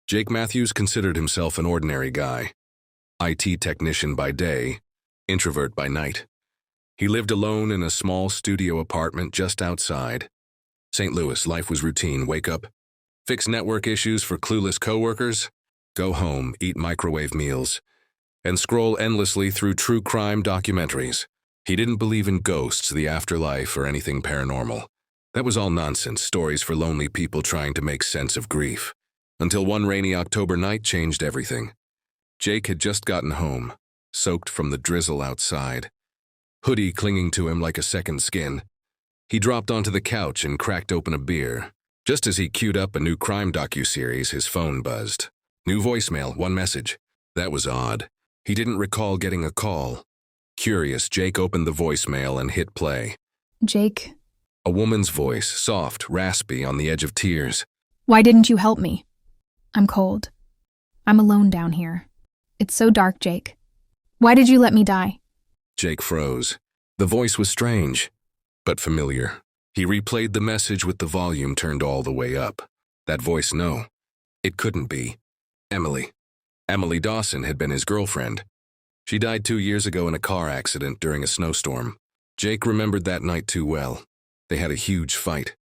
Jake Matthews considered himself an ordinary guy. IT technician by day, introvert by night. He lived alone in a small studio apartment just outside St. Louis. Life was routine. Wake up, fix network issues for clueless coworkers, go home, eat microwave meals, and scroll endlessly through true crime documentaries. He didn't believe in ghosts, the afterlife, or anything paranormal. That was all nonsense, stories for lonely people trying to make sense of grief. Until one rainy October night changed everything. Jake had just gotten home, soaked from the drizzle outside, hoodie clinging to him like a second skin. He dropped onto the couch and cracked open a beer. Just as he queued up a new crime docuseries, his phone buzzed. New voicemail, one message. That was odd. He didn't recall getting a call. Curious, Jake opened the voicemail and hit play. Jake. A woman's voice, soft, raspy, on the edge of tears. Why didn't you help me? I'm cold. I'm alone down here. It's so dark, Jake. Why did you let me die? Jake froze. The voice was strange, but familiar. He replayed the message with the volume turned all the way up. That voice, no. It couldn't be. Emily. Emily Dawson had been his girlfriend. She died 2 years ago in a car accident during a snowstorm. Jake remembered that night too well. They had a huge fight.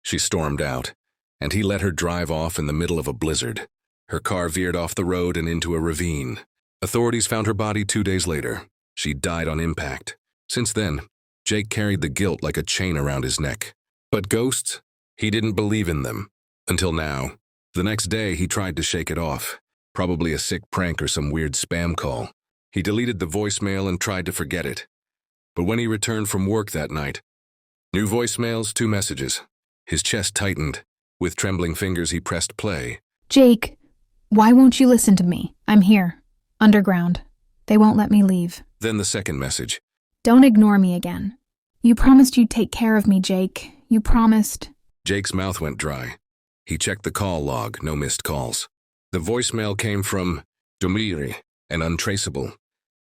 She stormed out, and he let her drive off in the middle of a blizzard. Her car veered off the road and into a ravine. Authorities found her body 2 days later. She died on impact. Since then, Jake carried the guilt like a chain around his neck. But ghosts? He didn't believe in them. Until now. The next day, he tried to shake it off. Probably a sick prank or some weird spam call. He deleted the voicemail and tried to forget it. But when he returned from work that night, new voicemails, 2 messages. His chest tightened. With trembling fingers, he pressed play. Jake, why won't you listen to me? I'm here. Underground. They won't let me leave. Then the second message. Don't ignore me again. You promised you'd take care of me, Jake. You promised. Jake's mouth went dry. He checked the call log, no missed calls. The voicemail came from Domiri, an untraceable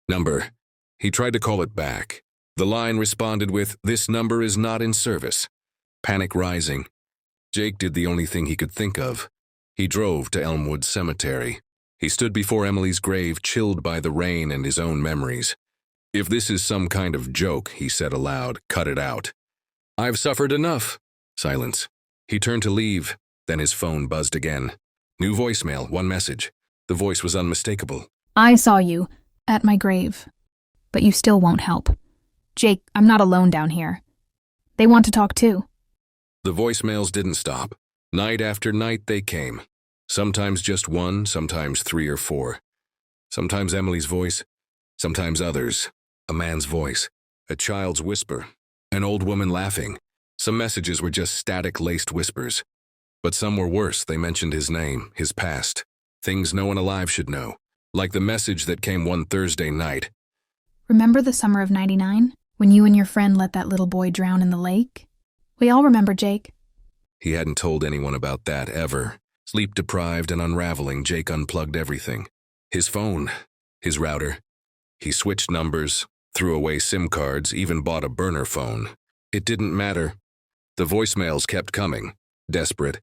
number. He tried to call it back. The line responded with, "This number is not in service." Panic rising. Jake did the only thing he could think of. He drove to Elmwood Cemetery. He stood before Emily's grave, chilled by the rain and his own memories. "If this is some kind of joke," he said aloud, "cut it out. I've suffered enough." Silence. He turned to leave, then his phone buzzed again. New voicemail, 1 message. The voice was unmistakable. I saw you at my grave, but you still won't help. Jake, I'm not alone down here. They want to talk too. The voicemails didn't stop. Night after night they came. Sometimes just 1, sometimes 3 or 4. Sometimes Emily's voice, sometimes others. A man's voice, a child's whisper, an old woman laughing. Some messages were just static-laced whispers. But some were worse. They mentioned his name, his past, things no one alive should know. Like the message that came one Thursday night. Remember the summer of '99, when you and your friend let that little boy drown in the lake? We all remember, Jake. He hadn't told anyone about that ever. Sleep-deprived and unraveling, Jake unplugged everything. His phone, his router. He switched numbers, threw away SIM cards, even bought a burner phone. It didn't matter. The voicemails kept coming, desperate.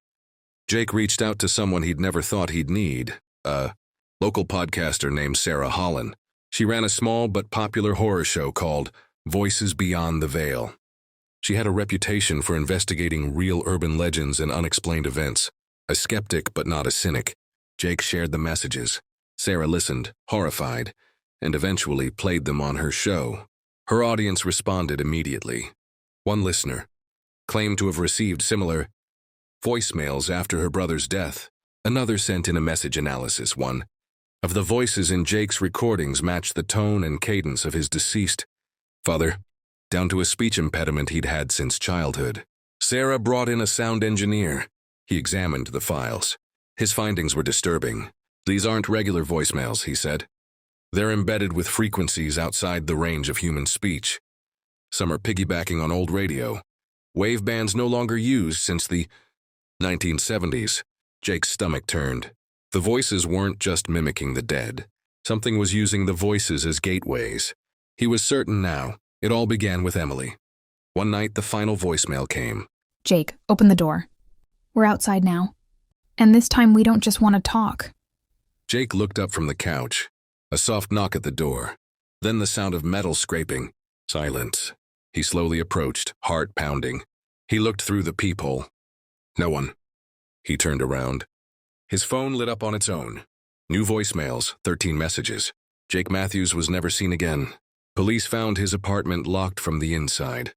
Jake reached out to someone he'd never thought he'd need, a local podcaster named Sarah Holland. She ran a small but popular horror show called Voices Beyond the Veil. She had a reputation for investigating real urban legends and unexplained events. A skeptic but not a cynic, Jake shared the messages. Sarah listened, horrified, and eventually played them on her show. Her audience responded immediately. One listener claimed to have received similar voicemails after her brother's death. Another sent in a message analysis. One of the voices in Jake's recordings matched the tone and cadence of his deceased father, down to a speech impediment he'd had since childhood. Sarah brought in a sound engineer. He examined the files. His findings were disturbing. "These aren't regular voicemails," he said. "They're embedded with frequencies outside the range of human speech. Some are piggybacking on old radio. Wave bands no longer used since the 1970s. Jake's stomach turned. The voices weren't just mimicking the dead. Something was using the voices as gateways. He was certain now. It all began with Emily. One night, the final voicemail came. Jake, open the door. We're outside now. And this time we don't just want to talk. Jake looked up from the couch. A soft knock at the door. Then the sound of metal scraping. Silence. He slowly approached, heart pounding. He looked through the peephole. No one. He turned around. His phone lit up on its own. New voicemails, 13 messages. Jake Matthews was never seen again. Police found his apartment locked from the inside.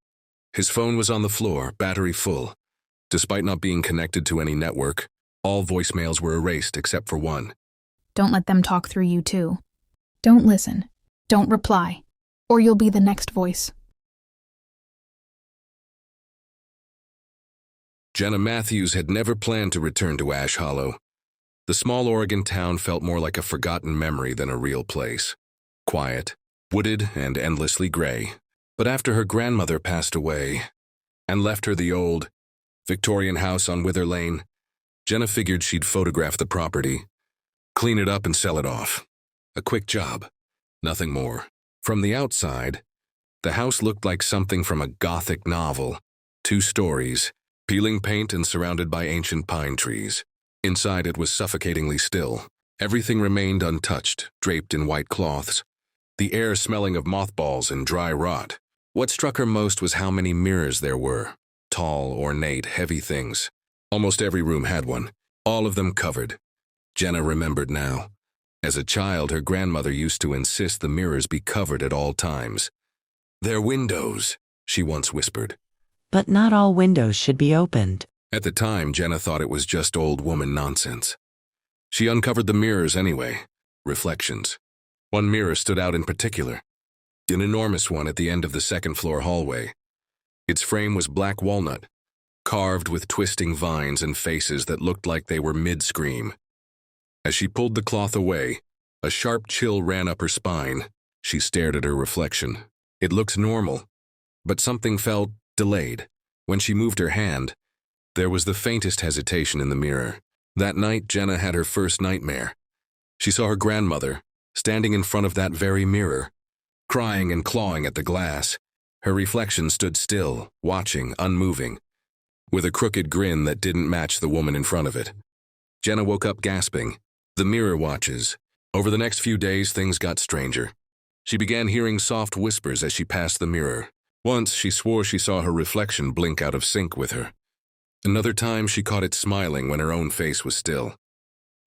His phone was on the floor, battery full. Despite not being connected to any network, all voicemails were erased except for one. Don't let them talk through you too. Don't listen. Don't reply. Or you'll be the next voice. Jenna Matthews had never planned to return to Ash Hollow. The small Oregon town felt more like a forgotten memory than a real place. Quiet, wooded, and endlessly gray. But after her grandmother passed away and left her the old Victorian house on Wither Lane, Jenna figured she'd photograph the property, clean it up and sell it off. A quick job, nothing more. From the outside, the house looked like something from a Gothic novel. 2 stories, peeling paint and surrounded by ancient pine trees. Inside it was suffocatingly still. Everything remained untouched, draped in white cloths. The air smelling of mothballs and dry rot. What struck her most was how many mirrors there were. Tall, ornate, heavy things. Almost every room had one, all of them covered. Jenna remembered now. As a child, her grandmother used to insist the mirrors be covered at all times. "They're windows," she once whispered. But not all windows should be opened. At the time, Jenna thought it was just old woman nonsense. She uncovered the mirrors anyway. Reflections. One mirror stood out in particular. An enormous one at the end of the second-floor hallway. Its frame was black walnut, carved with twisting vines and faces that looked like they were mid-scream. As she pulled the cloth away, a sharp chill ran up her spine. She stared at her reflection. It looked normal, but something felt delayed. When she moved her hand, there was the faintest hesitation in the mirror. That night, Jenna had her first nightmare. She saw her grandmother, standing in front of that very mirror, crying and clawing at the glass. Her reflection stood still, watching, unmoving, with a crooked grin that didn't match the woman in front of it. Jenna woke up gasping. The mirror watches. Over the next few days, things got stranger. She began hearing soft whispers as she passed the mirror. Once, she swore she saw her reflection blink out of sync with her. Another time, she caught it smiling when her own face was still.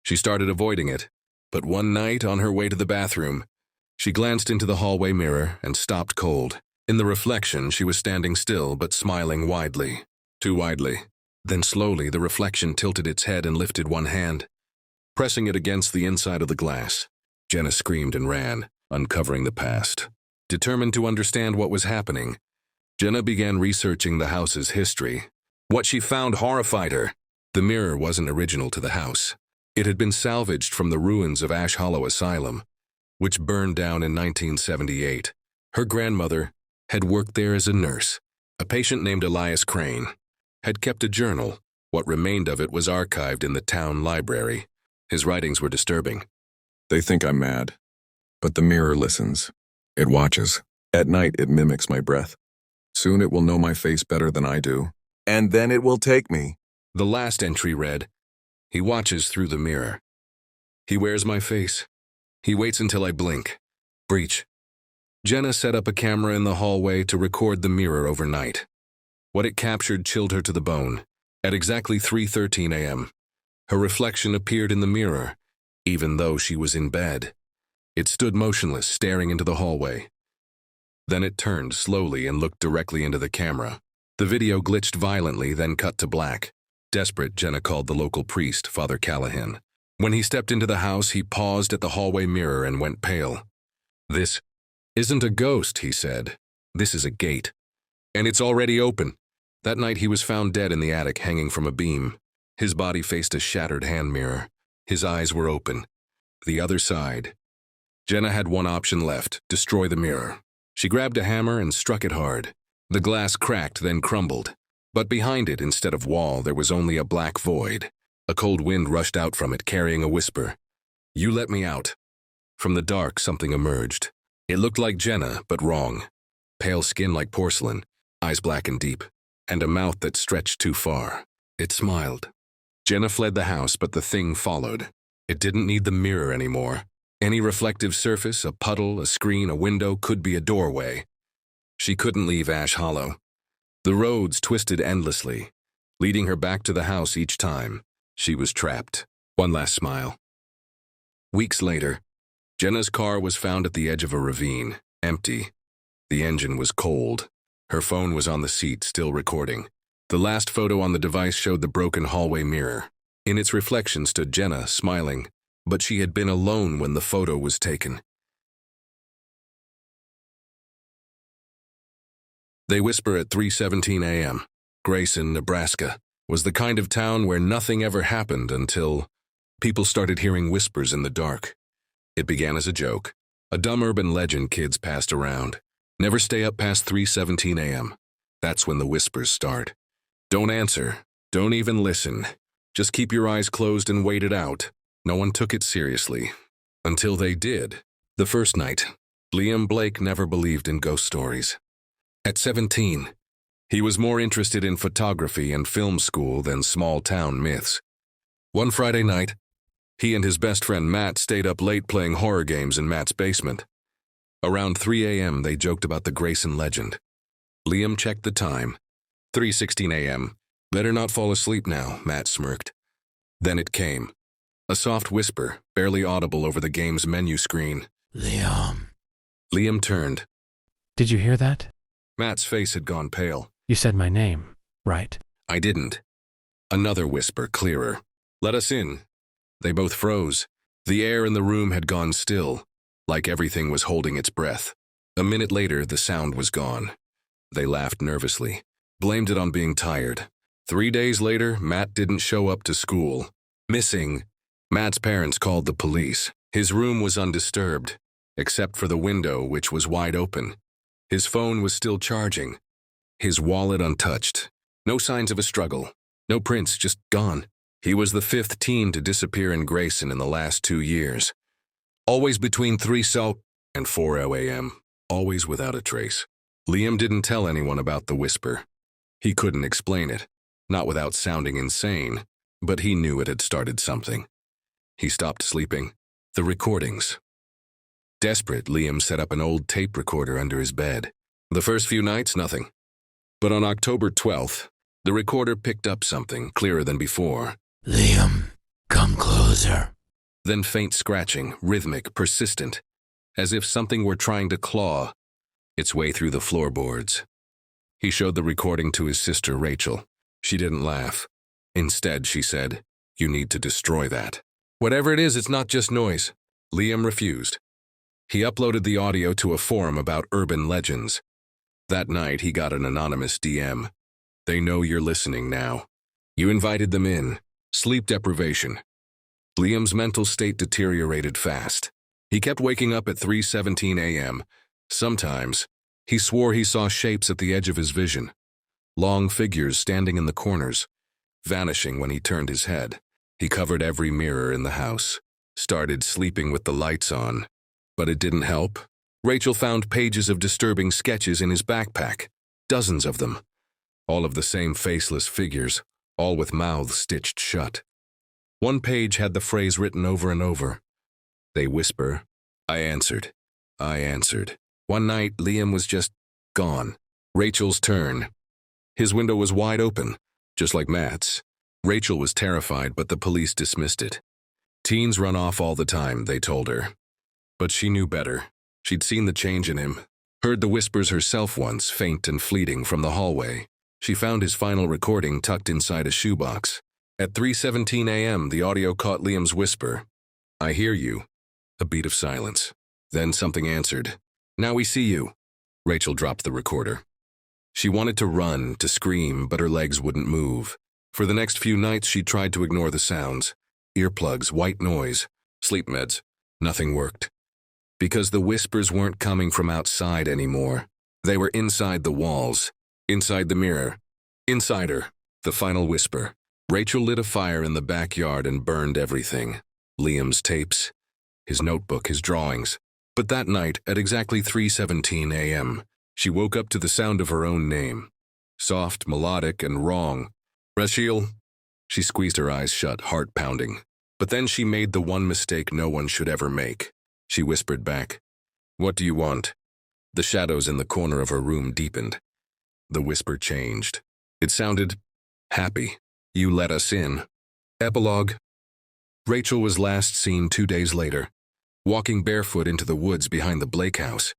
She started avoiding it, but one night, on her way to the bathroom, she glanced into the hallway mirror and stopped cold. In the reflection, she was standing still but smiling widely. Too widely. Then slowly, the reflection tilted its head and lifted one hand, pressing it against the inside of the glass. Jenna screamed and ran, uncovering the past. Determined to understand what was happening, Jenna began researching the house's history. What she found horrified her. The mirror wasn't original to the house. It had been salvaged from the ruins of Ash Hollow Asylum, which burned down in 1978. Her grandmother had worked there as a nurse. A patient named Elias Crane had kept a journal. What remained of it was archived in the town library. His writings were disturbing. They think I'm mad, but the mirror listens. It watches. At night, it mimics my breath. Soon it will know my face better than I do, and then it will take me. The last entry read, "He watches through the mirror. He wears my face. He waits until I blink. Breach." Jenna set up a camera in the hallway to record the mirror overnight. What it captured chilled her to the bone. At exactly 3:13 a.m., her reflection appeared in the mirror, even though she was in bed. It stood motionless, staring into the hallway. Then it turned slowly and looked directly into the camera. The video glitched violently, then cut to black. Desperate, Jenna called the local priest, Father Callahan. When he stepped into the house, he paused at the hallway mirror and went pale. "This isn't a ghost," he said. "This is a gate. And it's already open." That night he was found dead in the attic, hanging from a beam. His body faced a shattered hand mirror. His eyes were open. The other side. Jenna had one option left: destroy the mirror. She grabbed a hammer and struck it hard. The glass cracked, then crumbled. But behind it, instead of wall, there was only a black void. A cold wind rushed out from it, carrying a whisper. "You let me out." From the dark, something emerged. It looked like Jenna, but wrong. Pale skin like porcelain, eyes black and deep, and a mouth that stretched too far. It smiled. Jenna fled the house, but the thing followed. It didn't need the mirror anymore. Any reflective surface, a puddle, a screen, a window, could be a doorway. She couldn't leave Ash Hollow. The roads twisted endlessly, leading her back to the house each time. She was trapped. One last smile. Weeks later, Jenna's car was found at the edge of a ravine, empty. The engine was cold. Her phone was on the seat, still recording. The last photo on the device showed the broken hallway mirror. In its reflection stood Jenna, smiling, but she had been alone when the photo was taken. They whisper at 3:17 a.m. Grayson, Nebraska, was the kind of town where nothing ever happened until people started hearing whispers in the dark. It began as a joke, a dumb urban legend kids passed around. Never stay up past 3:17 a.m. That's when the whispers start. Don't answer. Don't even listen. Just keep your eyes closed and wait it out. No one took it seriously. Until they did. The first night, Liam Blake never believed in ghost stories. At 17, he was more interested in photography and film school than small-town myths. One Friday night, he and his best friend Matt stayed up late playing horror games in Matt's basement. Around 3 a.m., they joked about the Grayson legend. Liam checked the time. 3:16 a.m. Better not fall asleep now, Matt smirked. Then it came. A soft whisper, barely audible over the game's menu screen. Liam. Liam turned. Did you hear that? Matt's face had gone pale. You said my name, right? I didn't. Another whisper, clearer. Let us in. They both froze. The air in the room had gone still, like everything was holding its breath. A minute later, the sound was gone. They laughed nervously, blamed it on being tired. 3 days later, Matt didn't show up to school. Missing. Matt's parents called the police. His room was undisturbed, except for the window, which was wide open. His phone was still charging. His wallet untouched. No signs of a struggle. No prints, just gone. He was the fifth teen to disappear in Grayson in the last 2 years. Always between 3 and 4 a.m. Always without a trace. Liam didn't tell anyone about the whisper. He couldn't explain it, not without sounding insane, but he knew it had started something. He stopped sleeping. The recordings. Desperate, Liam set up an old tape recorder under his bed. The first few nights, nothing. But on October 12th, the recorder picked up something clearer than before. Liam, come closer. Then faint scratching, rhythmic, persistent, as if something were trying to claw its way through the floorboards. He showed the recording to his sister, Rachel. She didn't laugh. Instead, she said, "You need to destroy that. Whatever it is, it's not just noise." Liam refused. He uploaded the audio to a forum about urban legends. That night, he got an anonymous DM. "They know you're listening now. You invited them in. Sleep deprivation." Liam's mental state deteriorated fast. He kept waking up at 3:17 a.m. Sometimes, he swore he saw shapes at the edge of his vision. Long figures standing in the corners, vanishing when he turned his head. He covered every mirror in the house, started sleeping with the lights on. But it didn't help. Rachel found pages of disturbing sketches in his backpack, dozens of them. All of the same faceless figures, all with mouths stitched shut. One page had the phrase written over and over. "They whisper. I answered. I answered." One night, Liam was just gone. Rachel's turn. His window was wide open, just like Matt's. Rachel was terrified, but the police dismissed it. Teens run off all the time, they told her. But she knew better. She'd seen the change in him, heard the whispers herself once, faint and fleeting, from the hallway. She found his final recording tucked inside a shoebox. At 3:17 a.m., the audio caught Liam's whisper. "I hear you." A beat of silence. Then something answered. "Now we see you." Rachel dropped the recorder. She wanted to run, to scream, but her legs wouldn't move. For the next few nights, she tried to ignore the sounds. Earplugs, white noise, sleep meds. Nothing worked. Because the whispers weren't coming from outside anymore. They were inside the walls, inside the mirror, inside her. The final whisper. Rachel lit a fire in the backyard and burned everything. Liam's tapes, his notebook, his drawings. But that night, at exactly 3:17 a.m., she woke up to the sound of her own name. Soft, melodic, and wrong. "Rachel." She squeezed her eyes shut, heart pounding. But then she made the one mistake no one should ever make. She whispered back, "What do you want?" The shadows in the corner of her room deepened. The whisper changed. It sounded happy. "You let us in." Epilogue. Rachel was last seen 2 days later, walking barefoot into the woods behind the Blake house.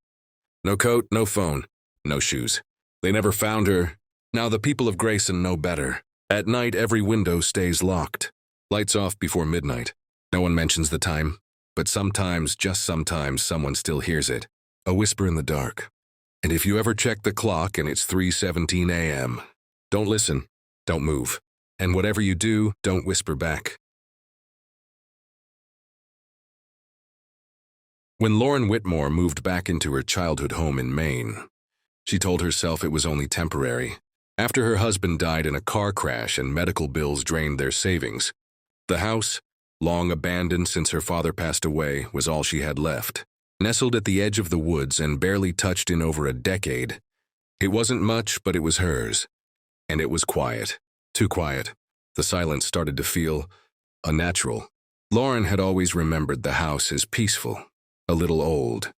No coat, no phone, no shoes. They never found her. Now the people of Grayson know better. At night, every window stays locked. Lights off before midnight. No one mentions the time, but sometimes, just sometimes, someone still hears it. A whisper in the dark. And if you ever check the clock and it's 3:17 a.m., don't listen, don't move. And whatever you do, don't whisper back. When Lauren Whitmore moved back into her childhood home in Maine, she told herself it was only temporary. After her husband died in a car crash and medical bills drained their savings, the house, long abandoned since her father passed away, was all she had left. Nestled at the edge of the woods and barely touched in over a decade, it wasn't much, but it was hers. And it was quiet. Too quiet. The silence started to feel unnatural. Lauren had always remembered the house as peaceful, a little old.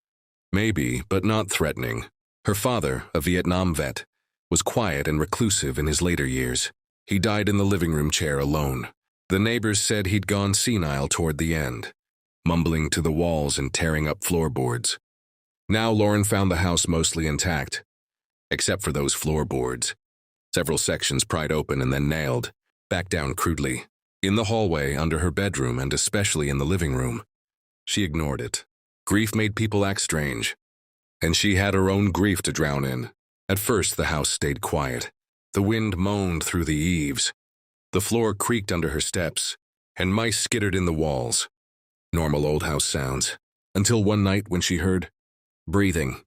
Maybe, but not threatening. Her father, a Vietnam vet, was quiet and reclusive in his later years. He died in the living room chair alone. The neighbors said he'd gone senile toward the end, mumbling to the walls and tearing up floorboards. Now Lauren found the house mostly intact, except for those floorboards. Several sections pried open and then nailed, back down crudely, in the hallway, under her bedroom, and especially in the living room. She ignored it. Grief made people act strange, and she had her own grief to drown in. At first, the house stayed quiet. The wind moaned through the eaves. The floor creaked under her steps, and mice skittered in the walls. Normal old house sounds, until one night when she heard breathing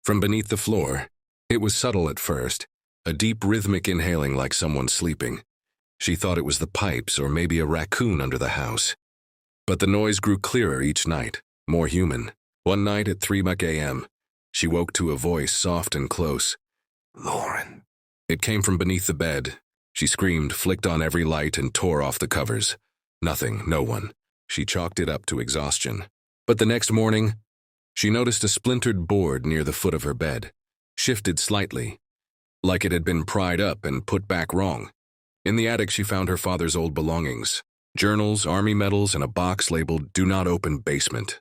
from beneath the floor. It was subtle at first, a deep rhythmic inhaling like someone sleeping. She thought it was the pipes or maybe a raccoon under the house. But the noise grew clearer each night, more human. One night at 3 a.m., she woke to a voice soft and close. "Lauren." It came from beneath the bed. She screamed, flicked on every light, and tore off the covers. Nothing, no one. She chalked it up to exhaustion. But the next morning, she noticed a splintered board near the foot of her bed, shifted slightly, like it had been pried up and put back wrong. In the attic, she found her father's old belongings, journals, army medals, and a box labeled "Do Not Open Basement."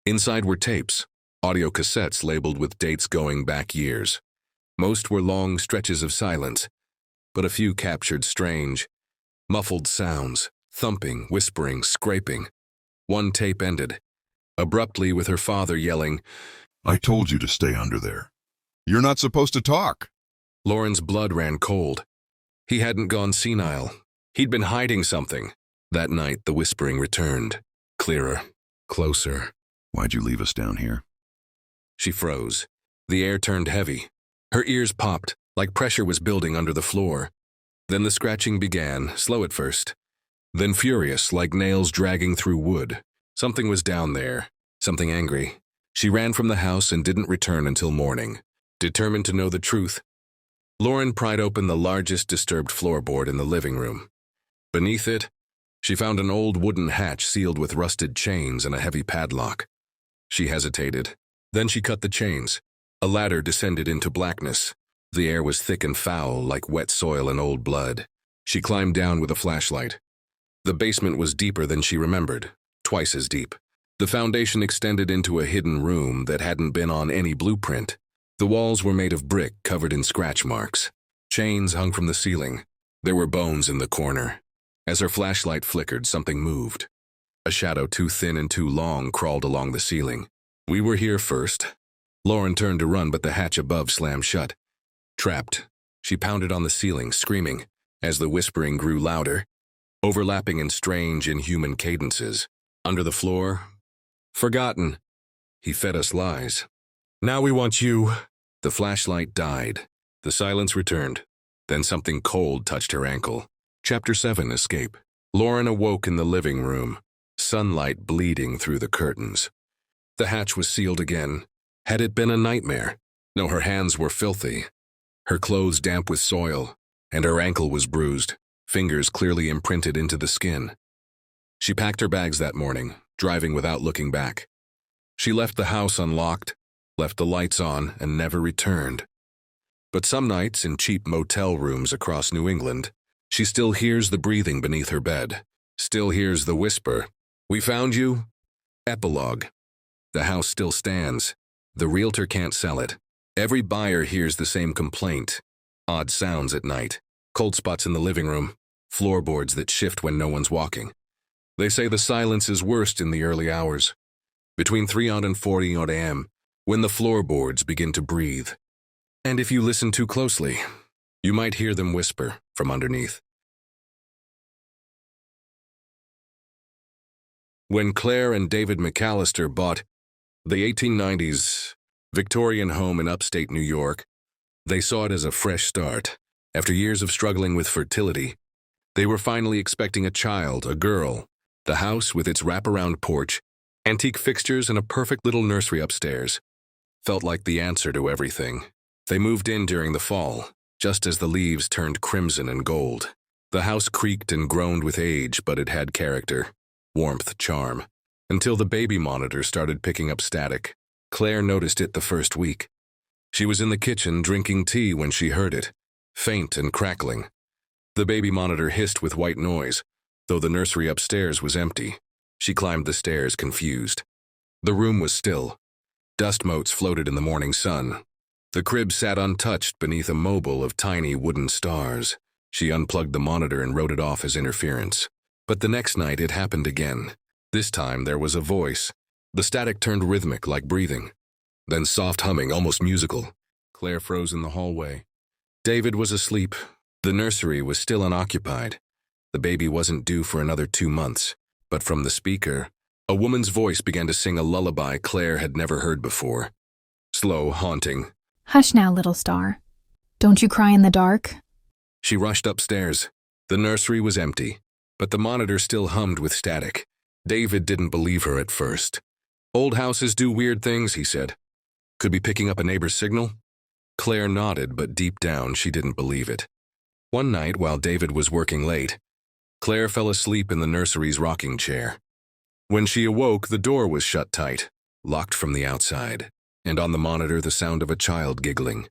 Inside were tapes, audio cassettes labeled with dates going back years. Most were long stretches of silence, but a few captured strange, muffled sounds, thumping, whispering, scraping. One tape ended, abruptly, with her father yelling, "I told you to stay under there. You're not supposed to talk." Lauren's blood ran cold. He hadn't gone senile. He'd been hiding something. That night, the whispering returned, clearer, closer. "Why'd you leave us down here?" She froze. The air turned heavy. Her ears popped, like pressure was building under the floor. Then the scratching began, slow at first, then furious, like nails dragging through wood. Something was down there, something angry. She ran from the house and didn't return until morning, determined to know the truth. Lauren pried open the largest disturbed floorboard in the living room. Beneath it, she found an old wooden hatch sealed with rusted chains and a heavy padlock. She hesitated. Then she cut the chains. A ladder descended into blackness. The air was thick and foul, like wet soil and old blood. She climbed down with a flashlight. The basement was deeper than she remembered, twice as deep. The foundation extended into a hidden room that hadn't been on any blueprint. The walls were made of brick covered in scratch marks. Chains hung from the ceiling. There were bones in the corner. As her flashlight flickered, something moved. A shadow too thin and too long crawled along the ceiling. "We were here first." Lauren turned to run, but the hatch above slammed shut. Trapped, she pounded on the ceiling, screaming, as the whispering grew louder, overlapping in strange, inhuman cadences. Under the floor, "Forgotten. He fed us lies. Now we want you." The flashlight died. The silence returned. Then something cold touched her ankle. Chapter 7, Escape. Lauren awoke in the living room, sunlight bleeding through the curtains. The hatch was sealed again. Had it been a nightmare? No, her hands were filthy, her clothes damp with soil, and her ankle was bruised. fingers clearly imprinted into the skin. She packed her bags that morning, driving without looking back. She left the house unlocked, left the lights on, and never returned. But some nights in cheap motel rooms across New England, she still hears the breathing beneath her bed, still hears the whisper, "We found you." Epilogue. The house still stands. The realtor can't sell it. Every buyer hears the same complaint. Odd sounds at night, cold spots in the living room, floorboards that shift when no one's walking. They say the silence is worst in the early hours, between 3 and 4 a.m., when the floorboards begin to breathe. And if you listen too closely, you might hear them whisper from underneath. When Claire and David McAllister bought the 1890s Victorian home in upstate New York, they saw it as a fresh start. After years of struggling with fertility, they were finally expecting a child, a girl. The house, with its wraparound porch, antique fixtures, and a perfect little nursery upstairs, felt like the answer to everything. They moved in during the fall, just as the leaves turned crimson and gold. The house creaked and groaned with age, but it had character, warmth, charm, until the baby monitor started picking up static. Claire noticed it the first week. She was in the kitchen drinking tea when she heard it, faint and crackling. The baby monitor hissed with white noise, though the nursery upstairs was empty. She climbed the stairs, confused. The room was still. Dust motes floated in the morning sun. The crib sat untouched beneath a mobile of tiny wooden stars. She unplugged the monitor and wrote it off as interference. But the next night it happened again. This time there was a voice. The static turned rhythmic, like breathing. Then soft humming, almost musical. Claire froze in the hallway. David was asleep. The nursery was still unoccupied. The baby wasn't due for another 2 months. But from the speaker, a woman's voice began to sing a lullaby Claire had never heard before. Slow, haunting. Hush now, little star. Don't you cry in the dark. She rushed upstairs. The nursery was empty, but the monitor still hummed with static. David didn't believe her at first. "Old houses do weird things," he said. "Could be picking up a neighbor's signal?" Claire nodded, but deep down she didn't believe it. One night, while David was working late, Claire fell asleep in the nursery's rocking chair. When she awoke, the door was shut tight, locked from the outside, and on the monitor the sound of a child giggling.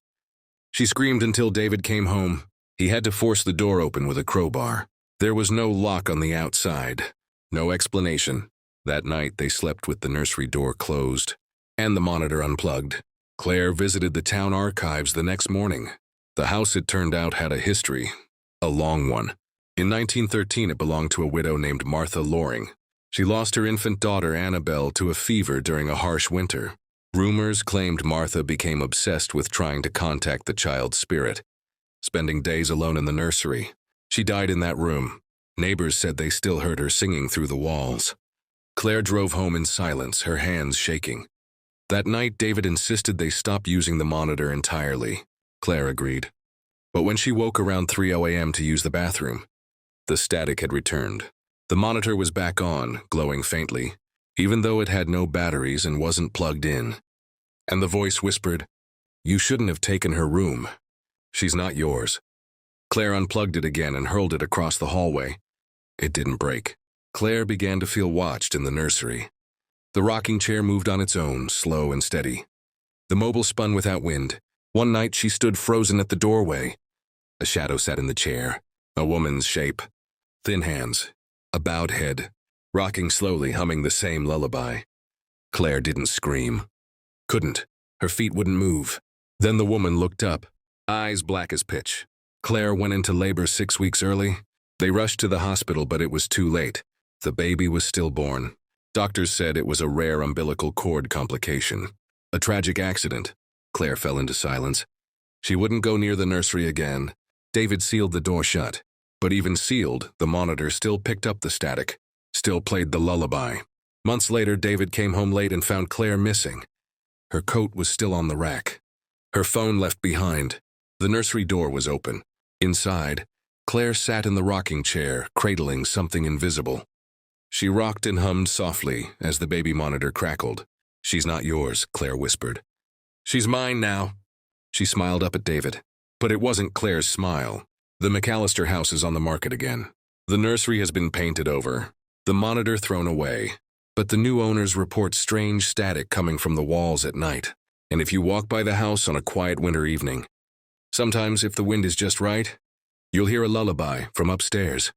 She screamed until David came home. He had to force the door open with a crowbar. There was no lock on the outside, no explanation. That night they slept with the nursery door closed and the monitor unplugged. Claire visited the town archives the next morning. The house, it turned out, had a history, a long one. In 1913, it belonged to a widow named Martha Loring. She lost her infant daughter, Annabelle, to a fever during a harsh winter. Rumors claimed Martha became obsessed with trying to contact the child's spirit, spending days alone in the nursery. She died in that room. Neighbors said they still heard her singing through the walls. Claire drove home in silence, her hands shaking. That night, David insisted they stop using the monitor entirely. Claire agreed. But when she woke around 3 a.m. to use the bathroom, the static had returned. The monitor was back on, glowing faintly, even though it had no batteries and wasn't plugged in. And the voice whispered, "You shouldn't have taken her room. She's not yours." Claire unplugged it again and hurled it across the hallway. It didn't break. Claire began to feel watched in the nursery. The rocking chair moved on its own, slow and steady. The mobile spun without wind. One night she stood frozen at the doorway. A shadow sat in the chair, a woman's shape. Thin hands, a bowed head, rocking slowly, humming the same lullaby. Claire didn't scream. Couldn't. Her feet wouldn't move. Then the woman looked up, eyes black as pitch. Claire went into labor 6 weeks early. They rushed to the hospital, but it was too late. The baby was stillborn. Doctors said it was a rare umbilical cord complication. A tragic accident. Claire fell into silence. She wouldn't go near the nursery again. David sealed the door shut. But even sealed, the monitor still picked up the static, still played the lullaby. Months later, David came home late and found Claire missing. Her coat was still on the rack. Her phone left behind. The nursery door was open. Inside, Claire sat in the rocking chair, cradling something invisible. She rocked and hummed softly as the baby monitor crackled. "She's not yours," Claire whispered. "She's mine now." She smiled up at David. But it wasn't Claire's smile. The McAllister house is on the market again. The nursery has been painted over, the monitor thrown away, but the new owners report strange static coming from the walls at night. And if you walk by the house on a quiet winter evening, sometimes if the wind is just right, you'll hear a lullaby from upstairs.